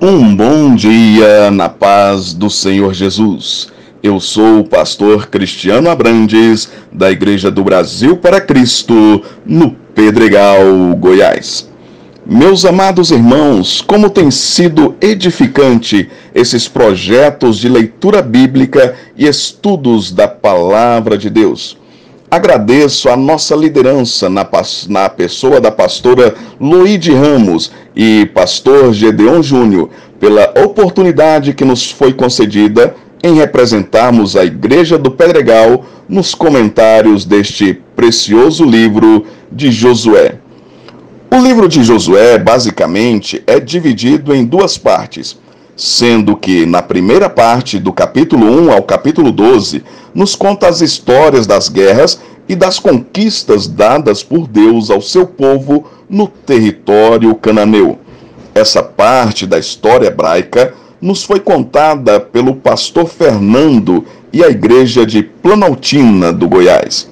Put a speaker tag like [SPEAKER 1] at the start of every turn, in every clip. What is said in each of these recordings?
[SPEAKER 1] Um bom dia na paz do Senhor Jesus. Eu sou o pastor Cristiano Abrantes, da Igreja do Brasil para Cristo, no Pedregal, Goiás. Meus amados irmãos, como tem sido edificante esses projetos de leitura bíblica e estudos da Palavra de Deus. Agradeço a nossa liderança na pessoa da pastora Loide Ramos e pastor Gedeon Júnior pela oportunidade que nos foi concedida em representarmos a Igreja do Pedregal nos comentários deste precioso livro de Josué. O livro de Josué, basicamente, é dividido em duas partes, sendo que na primeira parte, do capítulo 1 ao capítulo 12, nos conta as histórias das guerras e das conquistas dadas por Deus ao seu povo no território cananeu. Essa parte da história hebraica nos foi contada pelo pastor Fernando e a igreja de Planaltina, do Goiás.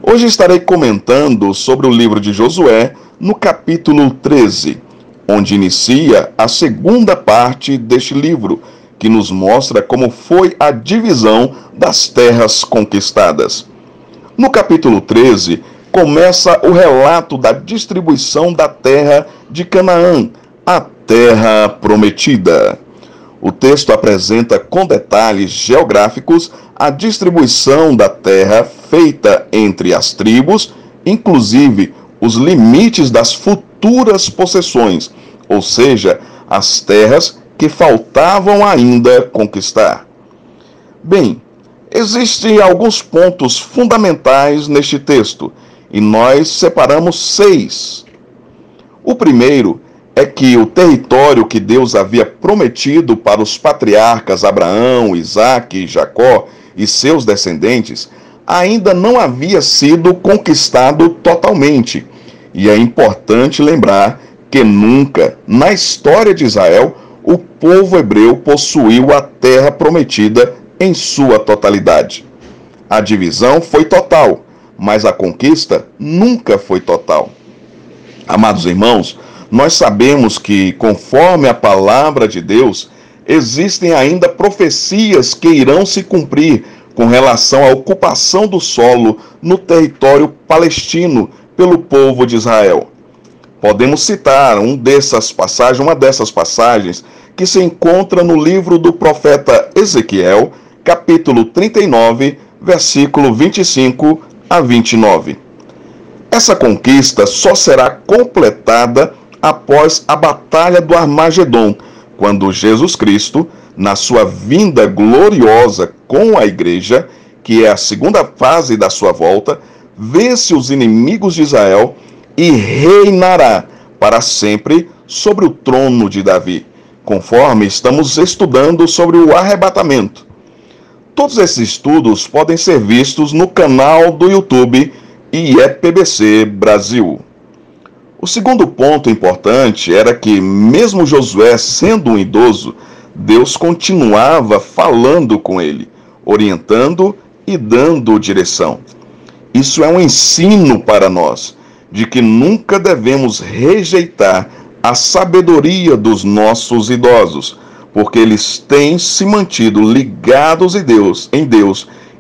[SPEAKER 1] Hoje estarei comentando sobre o livro de Josué no capítulo 13, onde inicia a segunda parte deste livro, que nos mostra como foi a divisão das terras conquistadas. No capítulo 13, começa o relato da distribuição da terra de Canaã, a terra prometida. O texto apresenta com detalhes geográficos a distribuição da terra feita entre as tribos, inclusive os limites das futuras possessões, ou seja, as terras que faltavam ainda conquistar. Bem, existem alguns pontos fundamentais neste texto, e nós separamos 6. O primeiro é que o território que Deus havia prometido para os patriarcas Abraão, Isaque e Jacó e seus descendentes ainda não havia sido conquistado totalmente. E é importante lembrar que nunca, na história de Israel, o povo hebreu possuiu a terra prometida em sua totalidade. A divisão foi total, mas a conquista nunca foi total. Amados irmãos, nós sabemos que, conforme a palavra de Deus, existem ainda profecias que irão se cumprir com relação à ocupação do solo no território palestino pelo povo de Israel. Podemos citar uma dessas passagens que se encontra no livro do profeta Ezequiel, capítulo 39, versículo 25 a 29. Essa conquista só será completada após a Batalha do Armagedon, quando Jesus Cristo, na sua vinda gloriosa com a igreja, que é a segunda fase da sua volta, vence os inimigos de Israel e reinará para sempre sobre o trono de Davi, conforme estamos estudando sobre o arrebatamento. Todos esses estudos podem ser vistos no canal do YouTube IEPBC Brasil. O segundo ponto importante era que, mesmo Josué sendo um idoso, Deus continuava falando com ele, orientando e dando direção. Isso é um ensino para nós, de que nunca devemos rejeitar a sabedoria dos nossos idosos, porque eles têm se mantido ligados em Deus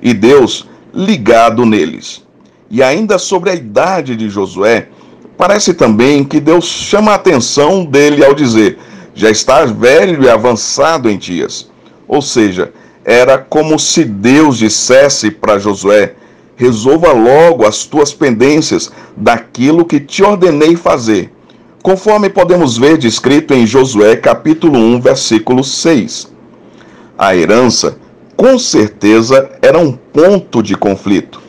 [SPEAKER 1] e Deus ligado neles. E ainda sobre a idade de Josué, parece também que Deus chama a atenção dele ao dizer: já estás velho e avançado em dias. Ou seja, era como se Deus dissesse para Josué: resolva logo as tuas pendências daquilo que te ordenei fazer, conforme podemos ver descrito em Josué capítulo 1, versículo 6. A herança, com certeza, era um ponto de conflito.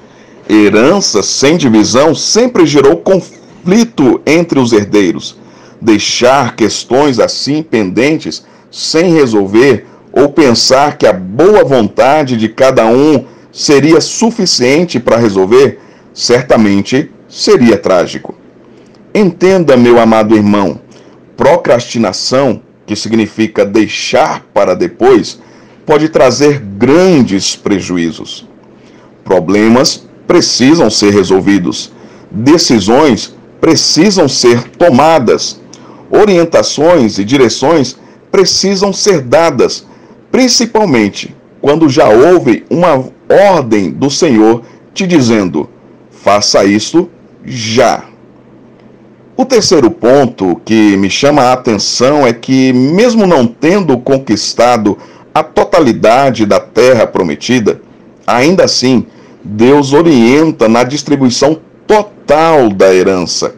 [SPEAKER 1] Herança sem divisão sempre gerou conflito entre os herdeiros. Deixar questões assim pendentes sem resolver, ou pensar que a boa vontade de cada um seria suficiente para resolver, certamente seria trágico. Entenda, meu amado irmão, procrastinação, que significa deixar para depois, pode trazer grandes prejuízos. Problemas precisam ser resolvidos. Decisões precisam ser tomadas. Orientações e direções precisam ser dadas, principalmente quando já houve uma ordem do Senhor te dizendo: faça isso já. O terceiro ponto que me chama a atenção é que, mesmo não tendo conquistado a totalidade da terra prometida, ainda assim, Deus orienta na distribuição total da herança.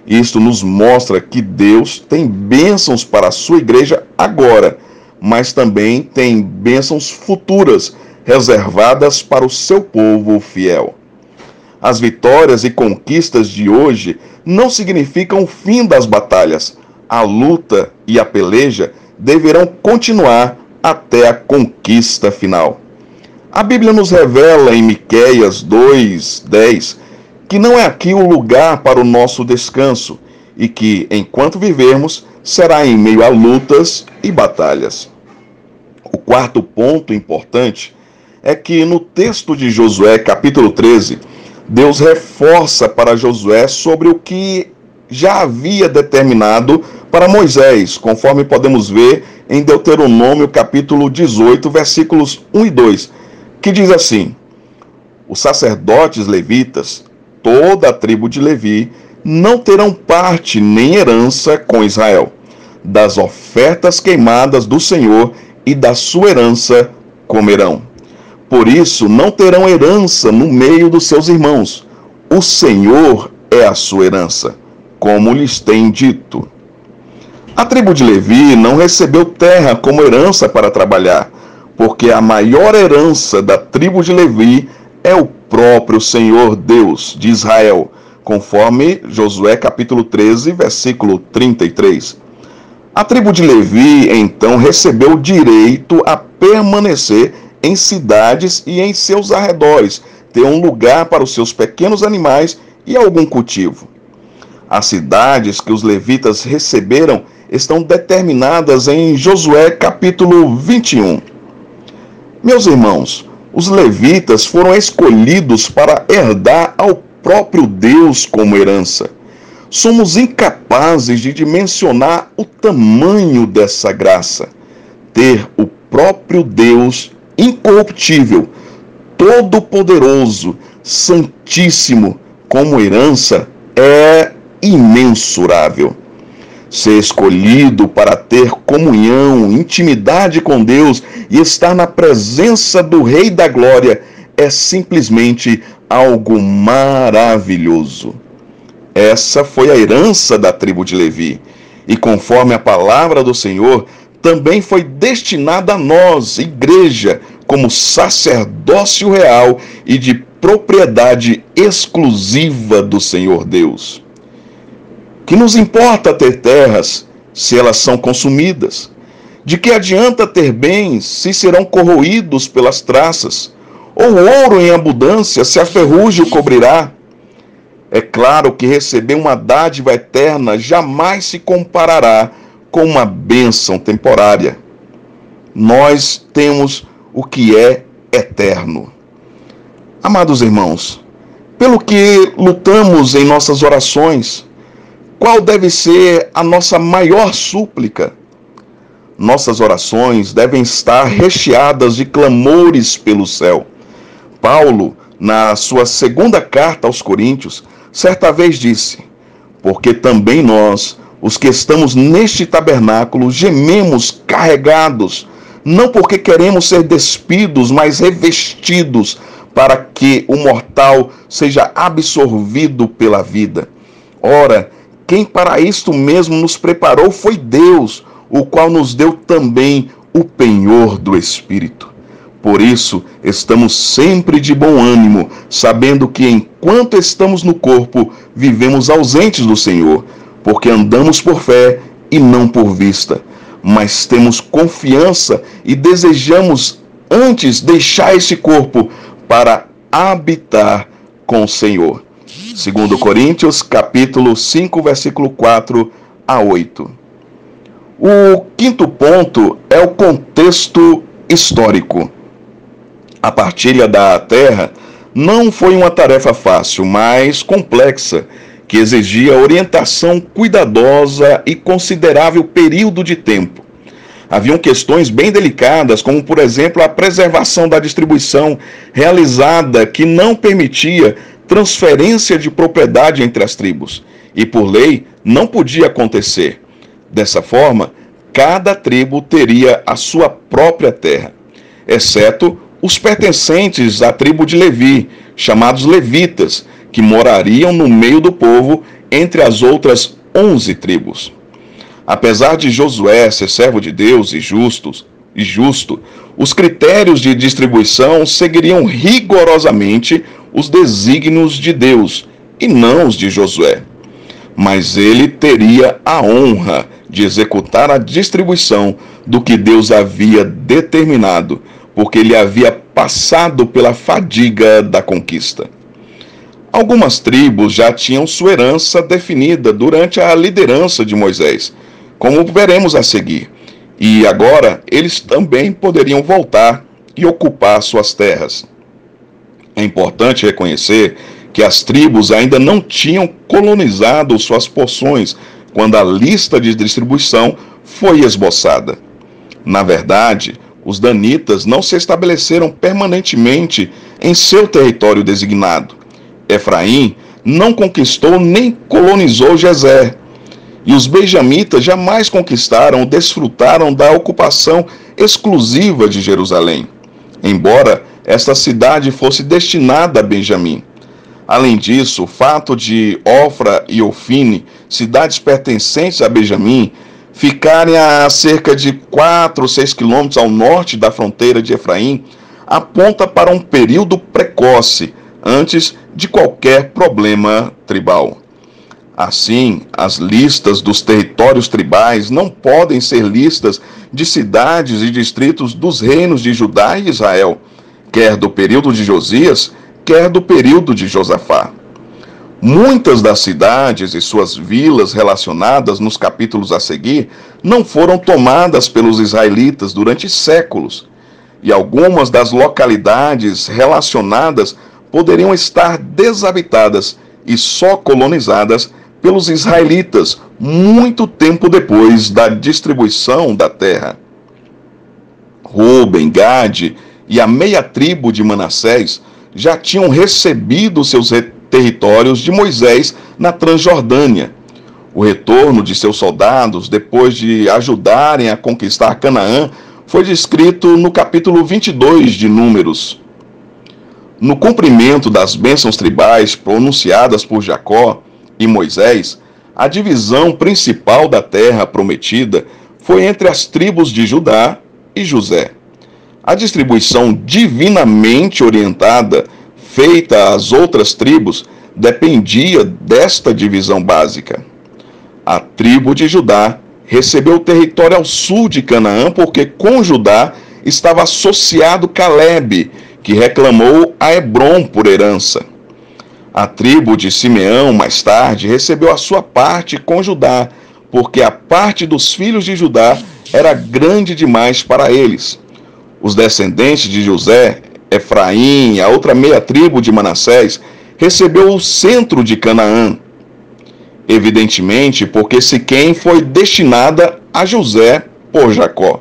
[SPEAKER 1] Isto nos mostra que Deus tem bênçãos para a sua igreja agora, mas também tem bênçãos futuras reservadas para o seu povo fiel. As vitórias e conquistas de hoje não significam o fim das batalhas. A luta e a peleja deverão continuar até a conquista final. A Bíblia nos revela em Miqueias 2:10 que não é aqui o lugar para o nosso descanso e que, enquanto vivermos, será em meio a lutas e batalhas. O quarto ponto importante é que no texto de Josué, capítulo 13, Deus reforça para Josué sobre o que já havia determinado para Moisés, conforme podemos ver em Deuteronômio capítulo 18, versículos 1 e 2, que diz assim: os sacerdotes levitas, toda a tribo de Levi, não terão parte nem herança com Israel, das ofertas queimadas do Senhor e da sua herança comerão. Por isso, não terão herança no meio dos seus irmãos. O Senhor é a sua herança, como lhes tem dito. A tribo de Levi não recebeu terra como herança para trabalhar, porque a maior herança da tribo de Levi é o próprio Senhor Deus de Israel, conforme Josué capítulo 13, versículo 33. A tribo de Levi, então, recebeu o direito a permanecer em cidades e em seus arredores, ter um lugar para os seus pequenos animais e algum cultivo. As cidades que os levitas receberam estão determinadas em Josué capítulo 21. Meus irmãos, os levitas foram escolhidos para herdar ao próprio Deus como herança. Somos incapazes de dimensionar o tamanho dessa graça. Ter o próprio Deus incorruptível, todo-poderoso, santíssimo como herança é imensurável. Ser escolhido para ter comunhão, intimidade com Deus e estar na presença do Rei da Glória é simplesmente algo maravilhoso. Essa foi a herança da tribo de Levi, e conforme a palavra do Senhor, também foi destinada a nós, igreja, como sacerdócio real e de propriedade exclusiva do Senhor Deus. Que nos importa ter terras se elas são consumidas? De que adianta ter bens se serão corroídos pelas traças? Ou ouro em abundância se a ferrugem o cobrirá? É claro que receber uma dádiva eterna jamais se comparará com uma bênção temporária. Nós temos o que é eterno. Amados irmãos, pelo que lutamos em nossas orações, qual deve ser a nossa maior súplica? Nossas orações devem estar recheadas de clamores pelo céu. Paulo, na sua segunda carta aos Coríntios, certa vez disse: porque também nós, os que estamos neste tabernáculo, gememos carregados, não porque queremos ser despidos, mas revestidos, para que o mortal seja absorvido pela vida. Ora, quem para isto mesmo nos preparou foi Deus, o qual nos deu também o penhor do Espírito. Por isso, estamos sempre de bom ânimo, sabendo que enquanto estamos no corpo, vivemos ausentes do Senhor, porque andamos por fé e não por vista. Mas temos confiança e desejamos antes deixar esse corpo para habitar com o Senhor. 2 Coríntios, capítulo 5, versículo 4 a 8. O quinto ponto é o contexto histórico. A partilha da terra não foi uma tarefa fácil, mas complexa, que exigia orientação cuidadosa e considerável período de tempo. Haviam questões bem delicadas, como, por exemplo, a preservação da distribuição realizada que não permitia transferência de propriedade entre as tribos, e por lei não podia acontecer. Dessa forma, cada tribo teria a sua própria terra, exceto os pertencentes à tribo de Levi, chamados levitas, que morariam no meio do povo entre as outras 11 tribos. Apesar de Josué ser servo de Deus e justo, os critérios de distribuição seguiriam rigorosamente os desígnios de Deus e não os de Josué. Mas ele teria a honra de executar a distribuição do que Deus havia determinado, porque ele havia passado pela fadiga da conquista. Algumas tribos já tinham sua herança definida durante a liderança de Moisés, como veremos a seguir, e agora eles também poderiam voltar e ocupar suas terras. É importante reconhecer que as tribos ainda não tinham colonizado suas porções quando a lista de distribuição foi esboçada. Na verdade, os danitas não se estabeleceram permanentemente em seu território designado. Efraim não conquistou nem colonizou Gezer, e os benjamitas jamais conquistaram ou desfrutaram da ocupação exclusiva de Jerusalém, embora esta cidade fosse destinada a Benjamim. Além disso, o fato de Ofra e Ofine, cidades pertencentes a Benjamim, ficarem a cerca de 4 ou 6 quilômetros ao norte da fronteira de Efraim, aponta para um período precoce, antes de qualquer problema tribal. Assim, as listas dos territórios tribais não podem ser listas de cidades e distritos dos reinos de Judá e Israel, quer do período de Josias, quer do período de Josafá. Muitas das cidades e suas vilas relacionadas nos capítulos a seguir não foram tomadas pelos israelitas durante séculos, e algumas das localidades relacionadas poderiam estar desabitadas e só colonizadas pelos israelitas muito tempo depois da distribuição da terra. Ruben, Gade e a meia tribo de Manassés já tinham recebido seus territórios de Moisés na Transjordânia. O retorno de seus soldados, depois de ajudarem a conquistar Canaã, foi descrito no capítulo 22 de Números. No cumprimento das bênçãos tribais pronunciadas por Jacó e Moisés, a divisão principal da terra prometida foi entre as tribos de Judá e José. A distribuição divinamente orientada, feita às outras tribos, dependia desta divisão básica. A tribo de Judá recebeu o território ao sul de Canaã porque com Judá estava associado Calebe, que reclamou a Hebrom por herança. A tribo de Simeão, mais tarde, recebeu a sua parte com Judá, porque a parte dos filhos de Judá era grande demais para eles. Os descendentes de José, Efraim, a outra meia tribo de Manassés, recebeu o centro de Canaã. Evidentemente, porque Siquém foi destinada a José por Jacó.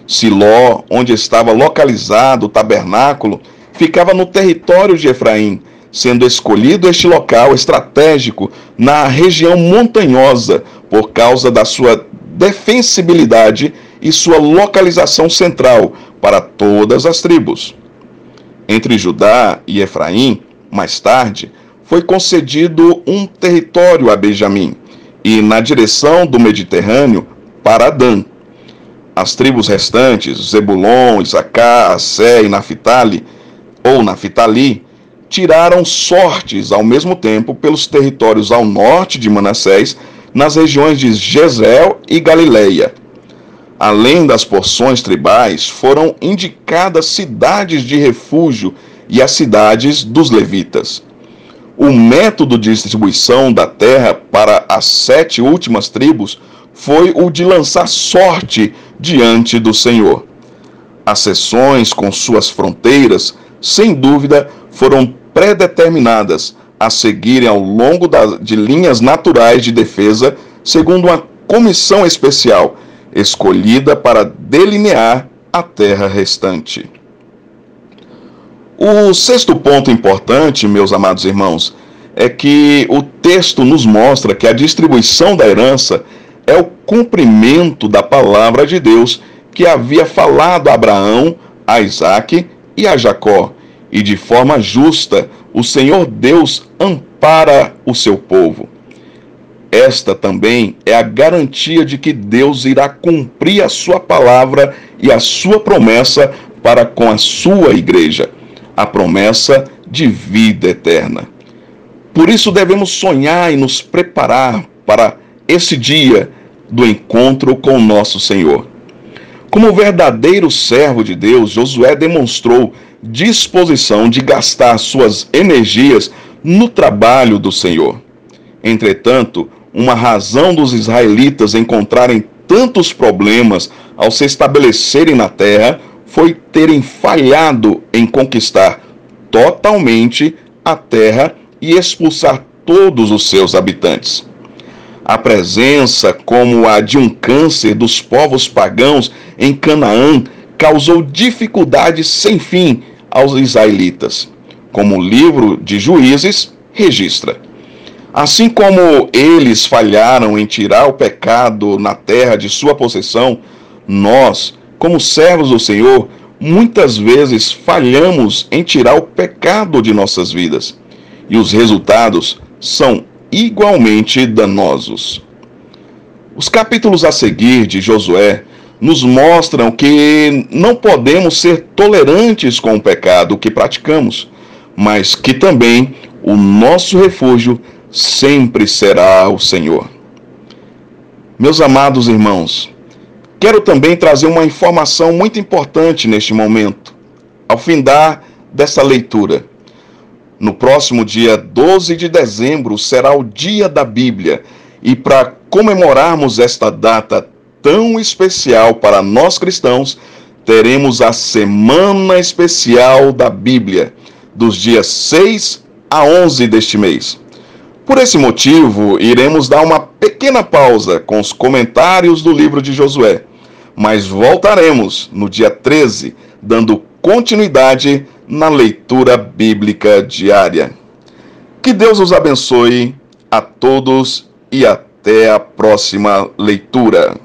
[SPEAKER 1] Siló, onde estava localizado o tabernáculo, ficava no território de Efraim, sendo escolhido este local estratégico na região montanhosa por causa da sua defensibilidade e sua localização central para todas as tribos. Entre Judá e Efraim, mais tarde, foi concedido um território a Benjamim, e na direção do Mediterrâneo para Dan. As tribos restantes, Zebulon, Isacar, Assé e Naftali, tiraram sortes ao mesmo tempo pelos territórios ao norte de Manassés, nas regiões de Jezreel e Galileia. Além das porções tribais, foram indicadas cidades de refúgio e as cidades dos levitas. O método de distribuição da terra para as 7 últimas tribos foi o de lançar sorte diante do Senhor. As seções com suas fronteiras, sem dúvida, foram predeterminadas a seguirem ao longo de linhas naturais de defesa, segundo uma comissão especial, escolhida para delinear a terra restante. O sexto ponto importante, meus amados irmãos, é que o texto nos mostra que a distribuição da herança é o cumprimento da palavra de Deus que havia falado a Abraão, a Isaque e a Jacó, e de forma justa o Senhor Deus ampara o seu povo. Esta também é a garantia de que Deus irá cumprir a sua palavra e a sua promessa para com a sua igreja, a promessa de vida eterna. Por isso devemos sonhar e nos preparar para esse dia do encontro com o nosso Senhor. Como verdadeiro servo de Deus, Josué demonstrou disposição de gastar suas energias no trabalho do Senhor. Entretanto, uma razão dos israelitas encontrarem tantos problemas ao se estabelecerem na terra foi terem falhado em conquistar totalmente a terra e expulsar todos os seus habitantes. A presença como a de um câncer dos povos pagãos em Canaã causou dificuldades sem fim aos israelitas, como o livro de Juízes registra. Assim como eles falharam em tirar o pecado na terra de sua possessão, nós, como servos do Senhor, muitas vezes falhamos em tirar o pecado de nossas vidas. E os resultados são igualmente danosos. Os capítulos a seguir de Josué nos mostram que não podemos ser tolerantes com o pecado que praticamos, mas que também o nosso refúgio sempre será o Senhor. Meus amados irmãos, quero também trazer uma informação muito importante neste momento, ao findar dessa leitura. No próximo dia 12 de dezembro será o Dia da Bíblia, e para comemorarmos esta data tão especial para nós cristãos, teremos a Semana Especial da Bíblia, dos dias 6 a 11 deste mês. Por esse motivo, iremos dar uma pequena pausa com os comentários do livro de Josué, mas voltaremos no dia 13, dando continuidade na leitura bíblica diária. Que Deus os abençoe a todos e até a próxima leitura.